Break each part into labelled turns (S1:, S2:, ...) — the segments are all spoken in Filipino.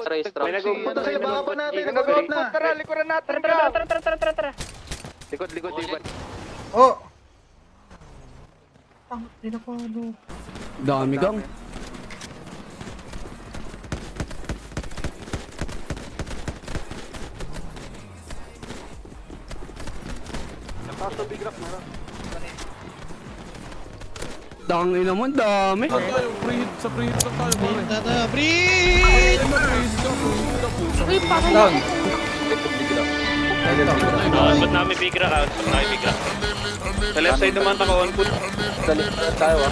S1: May nag-umpot sila, baka pa natin.
S2: Nag-umpot, tara, likuran natin, bro.
S3: Tara.
S1: Likod.
S4: Oh!
S5: Dami gang. Dangin naman, dami.
S6: Sa pre-hit lang tayo, pare.
S3: Uy, parang
S4: Down.
S7: Ba't namin bigra ka? Ba't namin bigra? Sa left side naman ako on foot.
S1: Tayo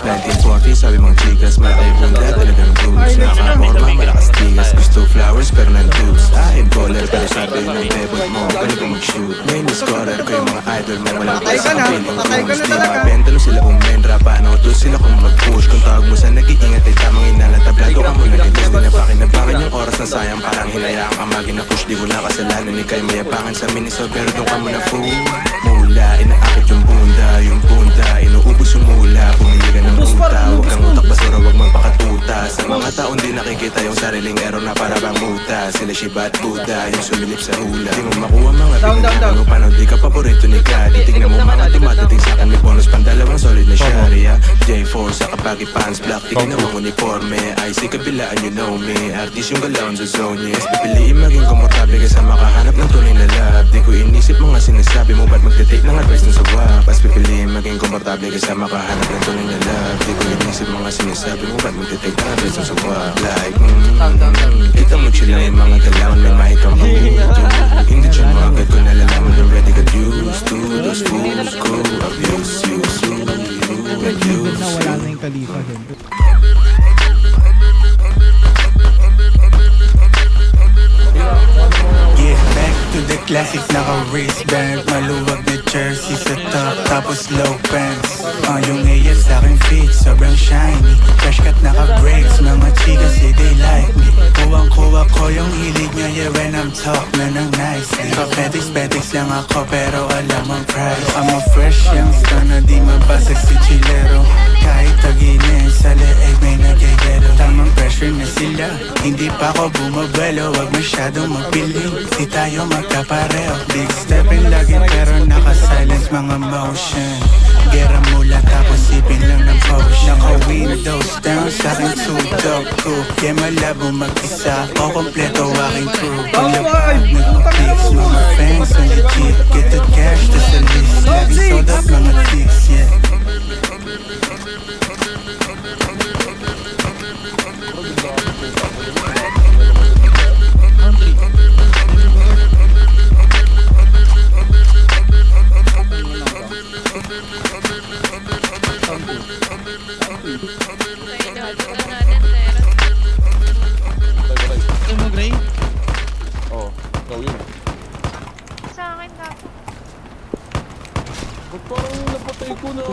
S8: 1940, sabi mong chikas, matay bunda, talagang boots. Nakaporma, malakas tigas, gusto flowers pero nandus. Ahin baller pero sabi ng pebble mo, galing ka mag-shoot. Main scorer ko yung mga idol mo, walang
S4: Patay ka na, patay ka na talaga.
S8: Di mabenta sila umenra, paano doon sila kung mag-push. Kung tawag mo sa nag-iingat ay tamang inalatablado ka mo nag-ilis. Di na pakinabangan yung oras na sayang, parang hinayaan ka magina-push. Di ko na kasalanan, ikay mayapangan sa miniso, pero doon ka mo na fool. Mula, inaakit yung bunda, inuubos yung mula, pumili ka ng buta. Huwag kang utak basura, huwag magpakatuta. Sa mga taong di nakikita yung sariling error na para bang muta. Sila Shiba at Buddha, yung sumilip sa hula. Di mo makuha mga pinagano, paano di ka paborito ni God. Tignan mo mga dumadating sa akin, may bonus pang dalawang solid na Sharia. J4 sa kapagi pants, black, tignan mo uniforme. IC kabilaan, you know me, artist yung galaon sa zone niya. Mas pipiliin maging komportable ka sa makahanap ng tunay na love. Di ko inisip mga sinasabi mo, ba't magtitake ng advice ng sawa. Mas pipiliin maging komportable ka sa makahanap ng tunay na love. Di ko inisip mga sinasabi mo, ba't magtitake ng advice ng sawa. Like, kita mo chilla yung mga galawan, may mahikang mabuto. Hindi dyan mo agad ko nalalaman, already got used to those fools ko. Abuse you, abuse
S9: Nawala na yung kalifa din.
S8: Yeah, back to the classic, naka-wristband. Maluwag na jersey sa top, tapos low pants. Yung AF sa akin fit, sobrang shiny. Fresh cut naka-breaks, mga chicas, yeah, they like me. Kuwang-kuwa ko yung hilig niya, yeah, when I'm talk na ng nicely. Papetics lang ako, pero alam ang price. I'm a fresh youngster na di mabasag si chilero. Kahit tagilin, sa leeg may nagigelo. Tamang pressure na sila, hindi pa ako bumabalo. Wag masyadong magpiling, di tayo magkapareho. Big steppin lagi pero naka-silence mga motion. Gera mula tapos sipin lang ng potion. Naka-windows down sa akin tudok ko. Kaya malabo mag-isa o kompleto aking crew. Paglabag nagpa-fix mga fans na legit. Get the cash to sa list. Lagi sold out mga tics, yeah.
S9: Yung mo, Gray?
S6: Oo, ikaw yun.
S3: sa akin na.
S6: Ba't parang napatay ko na?